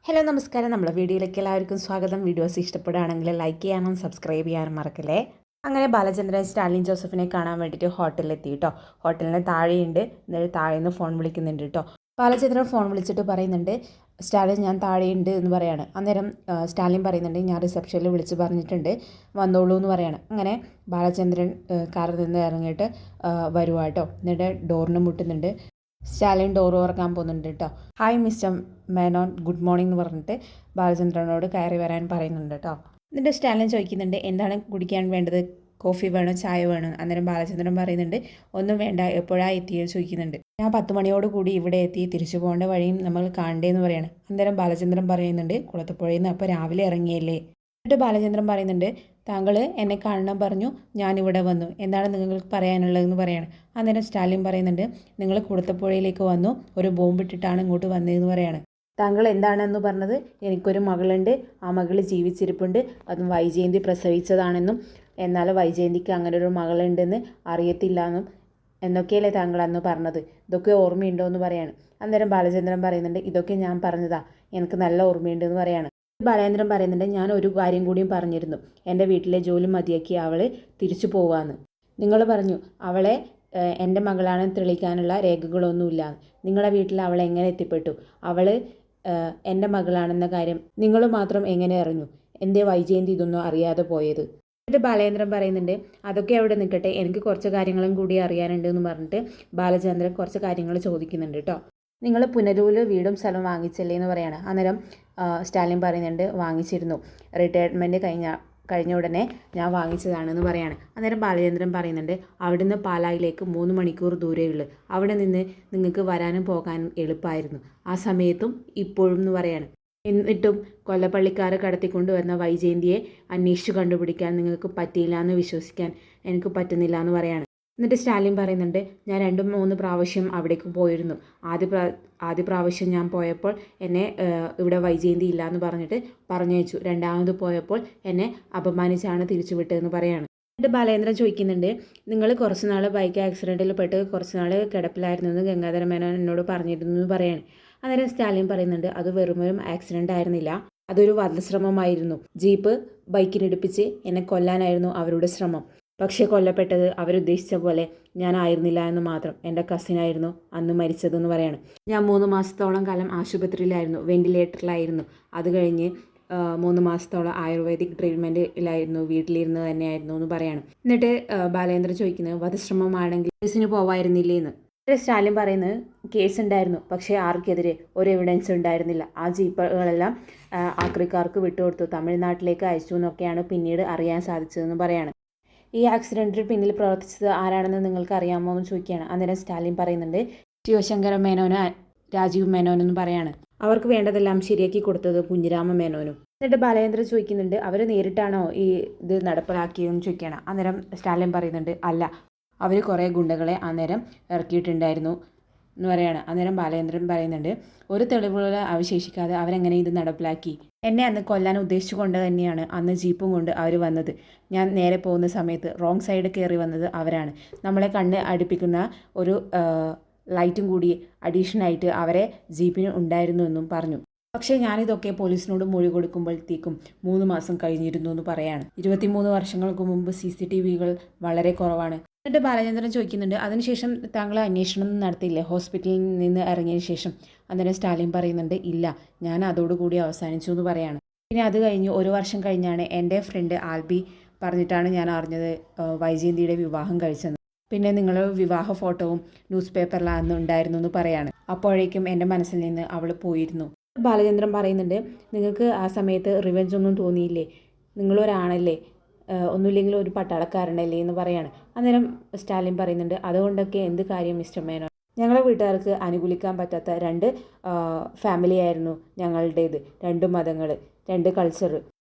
Hello നമസ്കാരം. നമ്മളെ വീഡിയോയിലേക്ക് എല്ലാവർക്കും സ്വാഗതം. വീഡിയോസ് ഇഷ്ടപ്പെടുകയാണെങ്കിൽ ലൈക്ക് ചെയ്യാനും സബ്സ്ക്രൈബ് ചെയ്യാനും മറക്കല്ലേ. അങ്ങനെ ബാലചന്ദ്രൻ സ്റ്റാലിൻ ജോസഫിനെ കാണാൻ വേണ്ടിയിട്ട് ഹോട്ടലിലെത്തി കേട്ടോ. ഹോട്ടലിന് താഴെയുണ്ട്. എന്നിട്ട് താഴെ നിന്ന് ഫോൺ വിളിക്കുന്നുണ്ട് കേട്ടോ. ബാലചന്ദ്രൻ ഫോൺ വിളിച്ചിട്ട് പറയുന്നുണ്ട്, സ്റ്റാലിൻ ഞാൻ താഴെയുണ്ട് എന്ന് പറയാണ്. അന്നേരം സ്റ്റാലിൻ പറയുന്നുണ്ട്, ഞാൻ റിസപ്ഷനിൽ വിളിച്ച് പറഞ്ഞിട്ടുണ്ട്, വന്നോളൂ എന്ന് പറയാണ്. അങ്ങനെ ബാലചന്ദ്രൻ കാറിൽ നിന്ന് ഇറങ്ങിയിട്ട് വരുവാ കേട്ടോ. എന്നിട്ട് ഡോറിന് മുട്ടുന്നുണ്ട്. സ്റ്റാലിൻ ഡോർ തുറക്കാൻ പോകുന്നുണ്ട് കേട്ടോ. Hi mister Menon, good morning എന്ന് പറഞ്ഞിട്ട് ബാലചന്ദ്രനോട് കയറി വരാൻ പറയുന്നുണ്ട് കേട്ടോ. എന്നിട്ട് സ്റ്റാലിൻ ചോദിക്കുന്നുണ്ട്, എന്താണ് കുടിക്കാൻ വേണ്ടത്, കോഫി വേണോ ചായ വേണോ? അന്നേരം ബാലചന്ദ്രൻ പറയുന്നുണ്ട്, ഒന്നും വേണ്ട, എപ്പോഴാണ് എത്തിയെന്ന് ചോദിക്കുന്നുണ്ട്. ഞാൻ 10 മണിയോട് കൂടി ഇവിടെ എത്തി, തിരിച്ചു പോകേണ്ട വഴിയും നമ്മൾ കാണണ്ടേന്ന് പറയാണ്. അന്നേരം ബാലചന്ദ്രൻ പറയുന്നുണ്ട്, കുളത്തുപുഴയിൽ നിന്ന് അപ്പോൾ രാവിലെ ഇറങ്ങിയല്ലേ? എന്നിട്ട് ബാലചന്ദ്രൻ പറയുന്നുണ്ട്, താങ്കൾ എന്നെ കാണണം പറഞ്ഞു, ഞാനിവിടെ വന്നു, എന്താണ് നിങ്ങൾക്ക് പറയാനുള്ളതെന്ന് പറയാണ്. അന്നേരം സ്റ്റാലിൻ പറയുന്നുണ്ട്, നിങ്ങൾ കുളത്തുപുഴയിലേക്ക് വന്നു, ഒരു ബോംബിട്ടിട്ടാണ് ഇങ്ങോട്ട് വന്നതെന്ന് പറയാണ്. താങ്കൾ എന്താണെന്ന് പറഞ്ഞത്, എനിക്കൊരു മകളുണ്ട്, ആ മകൾ ജീവിച്ചിരിപ്പുണ്ട്, അതും വൈജയന്തി പ്രസവിച്ചതാണെന്നും, എന്നാൽ വൈജയന്തിക്ക് അങ്ങനെ ഒരു മകളുണ്ടെന്ന് അറിയത്തില്ല എന്നും എന്നൊക്കെയല്ലേ താങ്കൾ അന്ന് പറഞ്ഞത്, ഇതൊക്കെ ഓർമ്മയുണ്ടോ എന്ന് പറയാണ്. അന്നേരം ബാലചന്ദ്രൻ പറയുന്നുണ്ട്, ഇതൊക്കെ ഞാൻ പറഞ്ഞതാ, എനിക്ക് നല്ല ഓർമ്മയുണ്ടെന്ന് പറയാണ്. ബാലേന്ദ്രൻ പറയുന്നുണ്ട്, ഞാൻ ഒരു കാര്യം കൂടിയും പറഞ്ഞിരുന്നു, എൻ്റെ വീട്ടിലെ ജോലി മതിയാക്കി അവൾ തിരിച്ചു പോവാന്ന്. നിങ്ങൾ പറഞ്ഞു അവളെ എൻ്റെ മകളാണെന്ന് തെളിയിക്കാനുള്ള രേഖകളൊന്നുമില്ല. നിങ്ങളുടെ വീട്ടിൽ അവൾ എങ്ങനെ എത്തിപ്പെട്ടു? അവൾ എൻ്റെ മകളാണെന്ന കാര്യം നിങ്ങൾ മാത്രം എങ്ങനെ അറിഞ്ഞു? എന്തേ വൈജയന്തി ഇതൊന്നും അറിയാതെ പോയത്? എന്നിട്ട് ബാലേന്ദ്രൻ പറയുന്നുണ്ട്, അതൊക്കെ അവിടെ നിൽക്കട്ടെ, എനിക്ക് കുറച്ച് കാര്യങ്ങളും കൂടി അറിയാനുണ്ട് എന്ന് പറഞ്ഞിട്ട് ബാലചന്ദ്രൻ കുറച്ച് കാര്യങ്ങൾ ചോദിക്കുന്നുണ്ട് കേട്ടോ. നിങ്ങൾ പുനലൂർ വീടും സ്ഥലവും വാങ്ങിച്ചല്ലേ എന്ന് പറയാണ്. അന്നേരം സ്റ്റാലിൻ പറയുന്നുണ്ട്, വാങ്ങിച്ചിരുന്നു, റിട്ടയർമെൻറ്റ് കഴിഞ്ഞ ഉടനെ ഞാൻ വാങ്ങിച്ചതാണെന്ന് പറയാണ്. അന്നേരം ബാലചന്ദ്രൻ പറയുന്നുണ്ട്, അവിടുന്ന് പാലായിലേക്ക് 3 മണിക്കൂർ ദൂരമുള്ളൂ, അവിടെ നിന്ന് നിങ്ങൾക്ക് വരാനും പോകാനും എളുപ്പമായിരുന്നു, ആ സമയത്തും ഇപ്പോഴും എന്ന് പറയാണ്. എന്നിട്ടും കൊല്ലപ്പള്ളിക്കാർ കടത്തിക്കൊണ്ടുവന്ന വൈജയന്തിയെ അന്വേഷിച്ച് കണ്ടുപിടിക്കാൻ നിങ്ങൾക്ക് പറ്റിയില്ല എന്ന് വിശ്വസിക്കാൻ എനിക്ക് പറ്റുന്നില്ല എന്ന് പറയാണ്. എന്നിട്ട് സ്റ്റാലിൻ പറയുന്നുണ്ട്, ഞാൻ 2-3 പ്രാവശ്യം അവിടേക്ക് പോയിരുന്നു, ആദ്യ പ്രാവശ്യം ഞാൻ പോയപ്പോൾ എന്നെ ഇവിടെ വൈജയന്തി ഇല്ല എന്ന് പറഞ്ഞിട്ട് പറഞ്ഞയച്ചു, രണ്ടാമത് പോയപ്പോൾ എന്നെ അപമാനിച്ചാണ് തിരിച്ചു വിട്ടതെന്ന് പറയാണ്. എന്നിട്ട് ബാലേന്ദ്രൻ ചോദിക്കുന്നുണ്ട്, നിങ്ങൾ കുറച്ച് നാൾ ബൈക്ക് ആക്സിഡൻറ്റിൽ പെട്ട് കുറച്ച് നാൾ കിടപ്പിലായിരുന്നു എന്ന് ഗംഗാധര മേനോൻ എന്നോട് പറഞ്ഞിരുന്നു എന്ന് പറയാണ്. അന്നേരം സ്റ്റാലിൻ പറയുന്നുണ്ട്, അത് വെറുമൊരു ആക്സിഡൻ്റ് ആയിരുന്നില്ല, അതൊരു വധശ്രമമായിരുന്നു. ജീപ്പ് ബൈക്കിനിടിപ്പിച്ച് എന്നെ കൊല്ലാനായിരുന്നു അവരുടെ ശ്രമം. പക്ഷേ കൊല്ലപ്പെട്ടത് അവരുദ്ദേശിച്ച പോലെ ഞാനായിരുന്നില്ല എന്ന് മാത്രം, എൻ്റെ കസിനായിരുന്നു അന്ന് മരിച്ചതെന്ന് പറയാണ്. ഞാൻ 3 മാസത്തോളം കാലം ആശുപത്രിയിലായിരുന്നു, വെന്റിലേറ്ററിലായിരുന്നു. അത് കഴിഞ്ഞ് 3 മാസത്തോളം ആയുർവേദിക് ട്രീറ്റ്മെൻറ്റിലായിരുന്നു, വീട്ടിലിരുന്ന് തന്നെയായിരുന്നു എന്ന് പറയാണ്. എന്നിട്ട് ബാലേന്ദ്രൻ ചോദിക്കുന്നത്, വധശ്രമമാണെങ്കിൽ കേസിന് പോവായിരുന്നില്ലേ എന്ന്. സ്റ്റാലിൻ പറയുന്നത്, കേസ് ഉണ്ടായിരുന്നു, പക്ഷേ ആർക്കെതിരെ ഒരു എവിഡൻസ് ഉണ്ടായിരുന്നില്ല, ആ ജീപ്പുകളെല്ലാം ആക്രിക്കാർക്ക് വിട്ടുകൊടുത്തു, തമിഴ്നാട്ടിലേക്ക് അയച്ചു എന്നൊക്കെയാണ് പിന്നീട് അറിയാൻ സാധിച്ചതെന്ന് പറയാണ്. ഈ ആക്സിഡൻറ്റിന് പിന്നിൽ പ്രവർത്തിച്ചത് ആരാണെന്ന് നിങ്ങൾക്ക് അറിയാമോ എന്ന് ചോദിക്കുകയാണ്. അന്നേരം സ്റ്റാലിൻ പറയുന്നുണ്ട്, ശിവശങ്കര മേനോന് രാജീവ് മേനോനെന്ന് പറയാണ്. അവർക്ക് വേണ്ടതെല്ലാം ശരിയാക്കി കൊടുത്തത് കുഞ്ഞിരാമ മേനോനും. എന്നിട്ട് ബാലേന്ദ്രൻ ചോദിക്കുന്നുണ്ട്, അവർ നേരിട്ടാണോ ഈ ഇത് നടപ്പിലാക്കിയതെന്ന് ചോദിക്കുകയാണ്. അന്നേരം സ്റ്റാലിൻ പറയുന്നുണ്ട്, അല്ല, അവർ കുറേ ഗുണ്ടകളെ അന്നേരം ഇറക്കിയിട്ടുണ്ടായിരുന്നു എന്ന് പറയാണ്. അന്നേരം ബാലേന്ദ്രൻ പറയുന്നുണ്ട്, ഒരു തെളിവുകൾ അവശേഷിക്കാതെ അവരെങ്ങനെ ഇത് നടപ്പിലാക്കി? എന്നെ അന്ന് കൊല്ലാൻ ഉദ്ദേശിച്ചുകൊണ്ട് തന്നെയാണ് അന്ന് ജീപ്പും കൊണ്ട് അവർ വന്നത്. ഞാൻ നേരെ പോകുന്ന സമയത്ത് റോങ് സൈഡ് കയറി വന്നത് അവരാണ്. നമ്മളെ കണ്ണ് അടുപ്പിക്കുന്ന ഒരു ലൈറ്റും കൂടി അഡീഷനായിട്ട് അവരെ ജീപ്പിന് ഉണ്ടായിരുന്നു എന്നും പറഞ്ഞു. പക്ഷേ ഞാനിതൊക്കെ പോലീസിനോട് മൊഴി കൊടുക്കുമ്പോഴത്തേക്കും 3 മാസം കഴിഞ്ഞിരുന്നു എന്ന് പറയാണ്. 23 വർഷങ്ങൾക്ക് മുമ്പ് CCTVകൾ വളരെ കുറവാണ്. എന്നിട്ട് ബാലചന്ദ്രൻ ചോദിക്കുന്നുണ്ട്, അതിനുശേഷം താങ്കൾ അന്വേഷണം നടത്തിയില്ലേ ഹോസ്പിറ്റലിൽ നിന്ന് ഇറങ്ങിയ ശേഷം? അന്നേരം സ്റ്റാലിൻ പറയുന്നുണ്ട്, ഇല്ല, ഞാൻ അതോടുകൂടി അവസാനിച്ചു എന്ന് പറയാണ്. പിന്നെ അത് കഴിഞ്ഞ് 1 വർഷം കഴിഞ്ഞാണ് എൻ്റെ ഫ്രണ്ട് ആൽബി പറഞ്ഞിട്ടാണ് ഞാൻ അറിഞ്ഞത് വൈജയന്തിയുടെ വിവാഹം കഴിച്ചത്. പിന്നെ നിങ്ങളുടെ വിവാഹ ഫോട്ടോവും ന്യൂസ് പേപ്പറിൽ അന്ന് ഉണ്ടായിരുന്നു എന്ന് പറയാണ്. അപ്പോഴേക്കും എൻ്റെ മനസ്സിൽ നിന്ന് അവൾ പോയിരുന്നു. ബാലചന്ദ്രൻ പറയുന്നുണ്ട്, നിങ്ങൾക്ക് ആ സമയത്ത് റിവെഞ്ച് ഒന്നും തോന്നിയില്ലേ? നിങ്ങളൊരാണല്ലേ, ഒന്നുമില്ലെങ്കിൽ ഒരു പട്ടാളക്കാരനല്ലേ എന്ന് പറയാണ്. അന്നേരം സ്റ്റാലിൻ പറയുന്നുണ്ട്, അതുകൊണ്ടൊക്കെ എന്ത് കാര്യം മിസ്റ്റർ മേനോൻ? ഞങ്ങളുടെ വീട്ടുകാർക്ക് അനുകൂലിക്കാൻ പറ്റാത്ത 2 ഫാമിലിയായിരുന്നു ഞങ്ങളുടേത്, 2 മതങ്ങൾ, 2 കൾച്ചർ,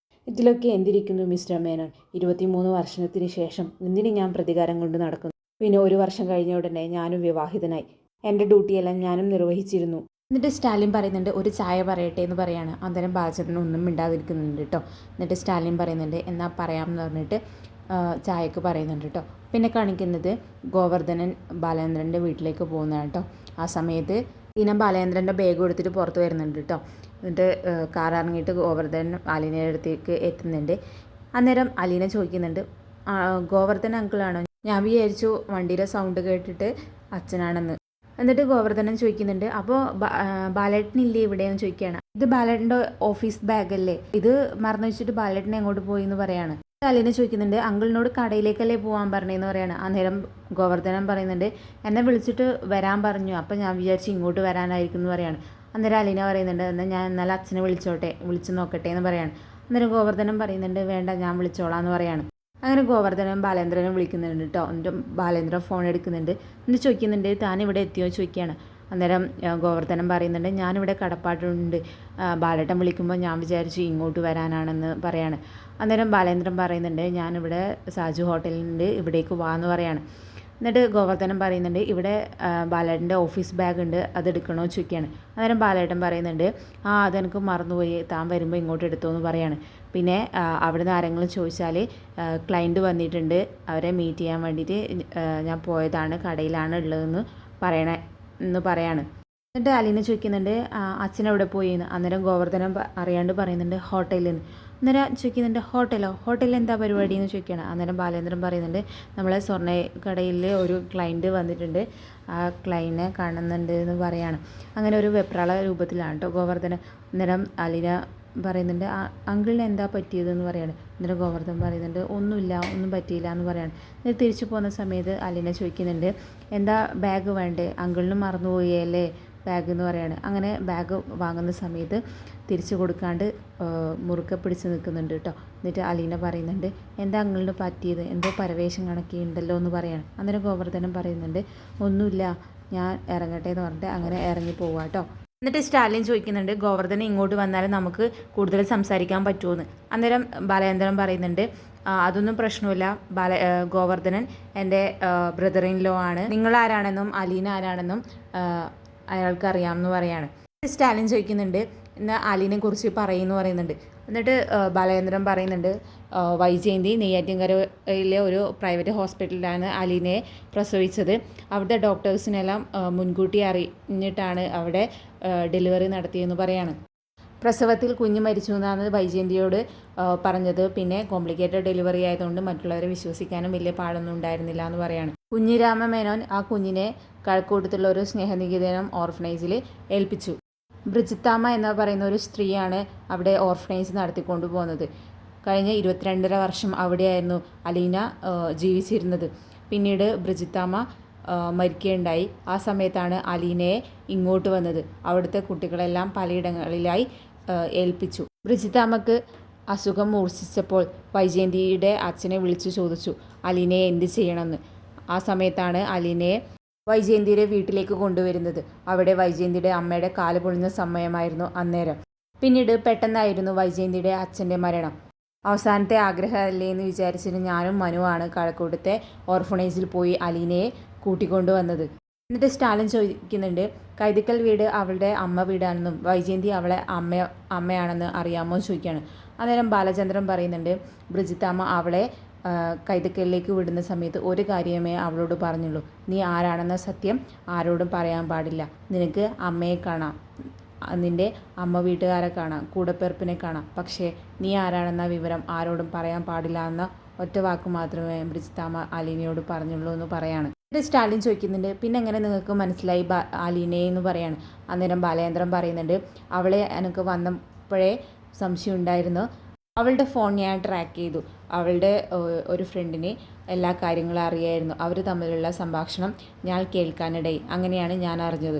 ഇതിലൊക്കെ എന്തിരിക്കുന്നു മിസ്റ്റർ മേനോൻ? 23 വർഷത്തിന് ശേഷം എന്തിന് ഞാൻ പ്രതികാരം കൊണ്ട് നടക്കുന്നു? പിന്നെ 1 വർഷം കഴിഞ്ഞ ഉടനെ ഞാനും വിവാഹിതനായി, എൻ്റെ ഡ്യൂട്ടിയെല്ലാം ഞാനും നിർവഹിച്ചിരുന്നു. എന്നിട്ട് സ്റ്റാലിൻ പറയുന്നുണ്ട്, ഒരു ചായ പറയട്ടെ എന്ന് പറയാണ്. അന്നേരം ബാലചന്ദ്രൻ ഒന്നും മിണ്ടാതിരിക്കുന്നുണ്ട് കേട്ടോ. എന്നിട്ട് സ്റ്റാലിൻ പറയുന്നുണ്ട്, എന്നാൽ പറയാമെന്ന് പറഞ്ഞിട്ട് ചായക്ക് പറയുന്നുണ്ട് കേട്ടോ. പിന്നെ കാണിക്കുന്നത് ഗോവർദ്ധനൻ ബാലേന്ദ്രൻ്റെ വീട്ടിലേക്ക് പോകുന്നതാണ് കേട്ടോ. ആ സമയത്ത് ടീന ബാലേന്ദ്രൻ്റെ ബാഗ് എടുത്തിട്ട് പുറത്ത് വരുന്നുണ്ട് കേട്ടോ. എന്നിട്ട് കാർ ഇറങ്ങിയിട്ട് ഗോവർദ്ധൻ അലീനയുടെ അടുത്തേക്ക് എത്തുന്നുണ്ട്. അന്നേരം അലീന ചോദിക്കുന്നുണ്ട്, ഗോവർദ്ധൻ അങ്കിളാണോ? ഞാൻ വിചാരിച്ചു വണ്ടിയുടെ സൗണ്ട് കേട്ടിട്ട് അച്ഛനാണെന്ന്. എന്നിട്ട് ഗോവർദ്ധനൻ ചോദിക്കുന്നുണ്ട്, അപ്പോൾ ബാലേട്ടനില്ലേ ഇവിടെയെന്ന് ചോദിക്കുകയാണ്. ഇത് ബാലേട്ടൻ്റെ ഓഫീസ് ബാഗല്ലേ, ഇത് മറന്നു വെച്ചിട്ട് ബാലേട്ടൻ എങ്ങോട്ട് പോയി എന്ന് പറയാണ്. അലീന ചോദിക്കുന്നുണ്ട്, അങ്കിളിനോട് കടയിലേക്കല്ലേ പോകാൻ പറഞ്ഞതെന്ന് പറയാണ്. അന്നേരം ഗോവർദ്ധനൻ പറയുന്നുണ്ട്, എന്നെ വിളിച്ചിട്ട് വരാൻ പറഞ്ഞു, അപ്പം ഞാൻ വിചാരിച്ച് ഇങ്ങോട്ട് വരാനായിരിക്കും എന്ന് പറയാണ്. അന്നേരം അലീന പറയുന്നുണ്ട്, എന്നാൽ ഞാൻ എന്നാലും അച്ഛനെ വിളിച്ചു നോക്കട്ടെ എന്ന് പറയാണ്. അന്നേരം ഗോവർദ്ധനൻ പറയുന്നുണ്ട്, വേണ്ട ഞാൻ വിളിച്ചോളാം എന്ന് പറയാണ്. അങ്ങനെ ഗോവർദ്ധനും ബാലേന്ദ്രനും വിളിക്കുന്നുണ്ട് കേട്ടോ. എന്നിട്ട് ബാലേന്ദ്രൻ ഫോൺ എടുക്കുന്നുണ്ട്. എന്നിട്ട് ചോദിക്കുന്നുണ്ട്, താൻ ഇവിടെ എത്തിയോ ചോദിക്കുകയാണ്. അന്നേരം ഗോവർദ്ധനം പറയുന്നുണ്ട്, ഞാനിവിടെ കടപ്പാടുണ്ട്, ബാലേട്ടൻ വിളിക്കുമ്പോൾ ഞാൻ വിചാരിച്ചു ഇങ്ങോട്ട് വരാനാണെന്ന് പറയാണ്. അന്നേരം ബാലേന്ദ്രൻ പറയുന്നുണ്ട്, ഞാനിവിടെ സാജു ഹോട്ടലിലുണ്ട്, ഇവിടേക്ക് വാ എന്ന് പറയാണ്. എന്നിട്ട് ഗോവർദ്ധനം പറയുന്നുണ്ട്, ഇവിടെ ബാലേട്ടൻ്റെ ഓഫീസ് ബാഗ് ഉണ്ട്, അതെടുക്കണോ ചോദിക്കുകയാണ്. അന്നേരം ബാലേട്ടൻ പറയുന്നുണ്ട്, അതെനിക്ക് മറന്നുപോയി, താൻ വരുമ്പോൾ ഇങ്ങോട്ട് എടുത്തോ എന്ന് പറയാണ്. പിന്നെ അവിടെ നിന്ന് ആരെങ്കിലും ചോദിച്ചാൽ ക്ലയൻറ്റ് വന്നിട്ടുണ്ട്, അവരെ മീറ്റ് ചെയ്യാൻ വേണ്ടിയിട്ട് ഞാൻ പോയതാണ്, കടയിലാണ് ഉള്ളതെന്ന് പറയാണ്. എന്നിട്ട് അലീന ചോദിക്കുന്നുണ്ട്, അച്ഛനെവിടെ പോയി എന്ന്. അന്നേരം ഗോവർദ്ധനം അറിയാണ്ട് പറയുന്നുണ്ട്, ഹോട്ടലിൽ നിന്ന്. അന്നേരം ചോദിക്കുന്നുണ്ട്, ഹോട്ടലിൽ എന്താ പരിപാടി എന്ന് ചോദിക്കുകയാണ്. അന്നേരം ബാലേന്ദ്രൻ പറയുന്നുണ്ട്, നമ്മളെ സ്വർണ്ണ കടയിൽ ഒരു ക്ലയൻറ്റ് വന്നിട്ടുണ്ട്, ആ ക്ലയൻറ്റിനെ കാണുന്നുണ്ട് എന്ന് പറയാണ്. അങ്ങനെ ഒരു വെപ്രാള രൂപത്തിലാണ് കേട്ടോ ഗോവർദ്ധനം. അന്നേരം അലീന പറയുന്നുണ്ട്, അങ്കിളിന് എന്താ പറ്റിയതെന്ന് പറയാണ്. എന്നിട്ട് ഗോവർദ്ധൻ പറയുന്നുണ്ട്, ഒന്നും പറ്റിയില്ല എന്ന് പറയാണ്. എന്നിട്ട് തിരിച്ചു പോകുന്ന സമയത്ത് അലീന ചോദിക്കുന്നുണ്ട്, എന്താ ബാഗ് വേണ്ടേ, അങ്കിളിന് മറന്നുപോയല്ലേ ബാഗ് എന്ന് പറയാണ്. അങ്ങനെ ബാഗ് വാങ്ങുന്ന സമയത്ത് തിരിച്ചു കൊടുക്കാണ്ട് മുറുക്കെ പിടിച്ച് നിൽക്കുന്നുണ്ട് കേട്ടോ. എന്നിട്ട് അലീന പറയുന്നുണ്ട്, എന്താ അങ്കിളിന് പറ്റിയത്, എന്തോ പരവേശം കണക്കിയുണ്ടല്ലോ എന്ന് പറയാണ്. അന്നേരം ഗോവർദ്ധനം പറയുന്നുണ്ട്, ഒന്നുമില്ല, ഞാൻ ഇറങ്ങട്ടെ എന്ന് പറഞ്ഞിട്ട് അങ്ങനെ ഇറങ്ങി പോവാം കേട്ടോ. എന്നിട്ട് സ്റ്റാലിൻ ചോദിക്കുന്നുണ്ട്, ഗോവർദ്ധന ഇങ്ങോട്ട് വന്നാൽ നമുക്ക് കൂടുതൽ സംസാരിക്കാൻ പറ്റുമെന്ന്. അന്നേരം ബാലേന്ദ്രൻ പറയുന്നുണ്ട്, അതൊന്നും പ്രശ്നമില്ല, ഗോവർദ്ധനൻ എൻ്റെ ബ്രദർ ഇൻ ലോ ആണ്, നിങ്ങൾ ആരാണെന്നും അലീന ആരാണെന്നും അയാൾക്ക് അറിയാമെന്ന് പറയാണ്. സ്റ്റാലിൻ ചോദിക്കുന്നുണ്ട്, എന്നാൽ അലീനെ കുറിച്ച് പറയുമെന്ന് പറയുന്നുണ്ട്. എന്നിട്ട് ബാലേന്ദ്രൻ പറയുന്നുണ്ട്, വൈജയന്തി നെയ്യാറ്റിൻകരയിലെ ഒരു പ്രൈവറ്റ് ഹോസ്പിറ്റലിലാണ് അലീനയെ പ്രസവിച്ചത്. അവിടുത്തെ ഡോക്ടേഴ്സിനെല്ലാം മുൻകൂട്ടി അറിഞ്ഞിട്ടാണ് അവിടെ ഡെലിവറി നടത്തിയെന്ന് പറയാണ്. പ്രസവത്തിൽ കുഞ്ഞ് മരിച്ചു എന്നാണ് വൈജയന്തിയോട് പറഞ്ഞത്. പിന്നെ കോംപ്ലിക്കേറ്റഡ് ഡെലിവറി ആയതുകൊണ്ട് മറ്റുള്ളവരെ വിശ്വസിക്കാനും വലിയ പാടൊന്നും ഉണ്ടായിരുന്നില്ല എന്ന് പറയാണ്. കുഞ്ഞിരാമ മേനോൻ ആ കുഞ്ഞിനെ കഴക്കൂട്ടത്തുള്ള ഒരു സ്നേഹനികേതനം ഓർഫനേജിൽ ഏൽപ്പിച്ചു. ബ്രിജിത്താമ്മ എന്ന് പറയുന്ന ഒരു സ്ത്രീയാണ് അവിടെ ഓർഫനേജ് നടത്തിക്കൊണ്ടു പോകുന്നത്. കഴിഞ്ഞ 22.5 വർഷം അവിടെയായിരുന്നു അലീന ജീവിച്ചിരുന്നത്. പിന്നീട് ബ്രിജിത്താമ്മ മരിക്കുകയുണ്ടായി. ആ സമയത്താണ് അലീനയെ ഇങ്ങോട്ട് വന്നത്. അവിടുത്തെ കുട്ടികളെല്ലാം പലയിടങ്ങളിലായി ഏൽപ്പിച്ചു. ബ്രിജിത്താമ്മക്ക് അസുഖം മൂർച്ഛിച്ചപ്പോൾ വൈജയന്തിയുടെ അച്ഛനെ വിളിച്ചു ചോദിച്ചു അലീനയെ എന്ത് ചെയ്യണമെന്ന്. ആ സമയത്താണ് അലീനയെ വൈജയന്തിയുടെ വീട്ടിലേക്ക് കൊണ്ടുവരുന്നത്. അവിടെ വൈജയന്തിയുടെ അമ്മയുടെ കാല് പൊളിഞ്ഞ സമയമായിരുന്നു അന്നേരം. പിന്നീട് പെട്ടെന്നായിരുന്നു വൈജയന്തിയുടെ അച്ഛൻ്റെ മരണം. അവസാനത്തെ ആഗ്രഹമല്ലേ എന്ന് വിചാരിച്ചിട്ട് ഞാനും മനുവാണ് കഴക്കൂട്ടത്തെ ഓർഫണേജിൽ പോയി അലീനയെ കൂട്ടിക്കൊണ്ടുവന്നത്. എന്നിട്ട് സ്റ്റാലിൻ ചോദിക്കുന്നുണ്ട്, കൈതിക്കൽ വീട് അവളുടെ അമ്മ വീടാണെന്നും വൈജയന്തി അവളെ അമ്മയാണെന്ന് അറിയാമോ ചോദിക്കുകയാണ്. അന്നേരം ബാലചന്ദ്രൻ പറയുന്നുണ്ട്, ബ്രിജിത്താമ്മ അവളെ കൈതക്കലിലേക്ക് വിടുന്ന സമയത്ത് ഒരു കാര്യമേ അവളോട് പറഞ്ഞുള്ളൂ, നീ ആരാണെന്ന സത്യം ആരോടും പറയാൻ പാടില്ല. നിനക്ക് അമ്മയെ കാണാം, നിൻ്റെ അമ്മ വീട്ടുകാരെ കാണാം, കൂടപ്പിറപ്പിനെ കാണാം, പക്ഷേ നീ ആരാണെന്ന വിവരം ആരോടും പറയാൻ പാടില്ല എന്ന ഒറ്റ വാക്ക് മാത്രമേ ബ്രിജിത്താമ്മ അലീനയോട് പറഞ്ഞുള്ളൂ എന്ന് പറയാണ്. എന്നിട്ട് സ്റ്റാലിൻ ചോദിക്കുന്നുണ്ട്, പിന്നെ എങ്ങനെ നിങ്ങൾക്ക് മനസ്സിലായി അലീനയെ എന്ന് പറയാണ്. അന്നേരം ബാലേന്ദ്രൻ പറയുന്നുണ്ട്, അവളെ എനിക്ക് വന്നപ്പോഴേ സംശയം ഉണ്ടായിരുന്നു, അവളുടെ ഫോൺ ഞാൻ ട്രാക്ക് ചെയ്തു. അവളുടെ ഒരു ഫ്രണ്ടിനെ എല്ലാ കാര്യങ്ങളും അറിയായിരുന്നു. അവർ തമ്മിലുള്ള സംഭാഷണം ഞാൻ കേൾക്കാനിടയി. അങ്ങനെയാണ് ഞാൻ അറിഞ്ഞത്.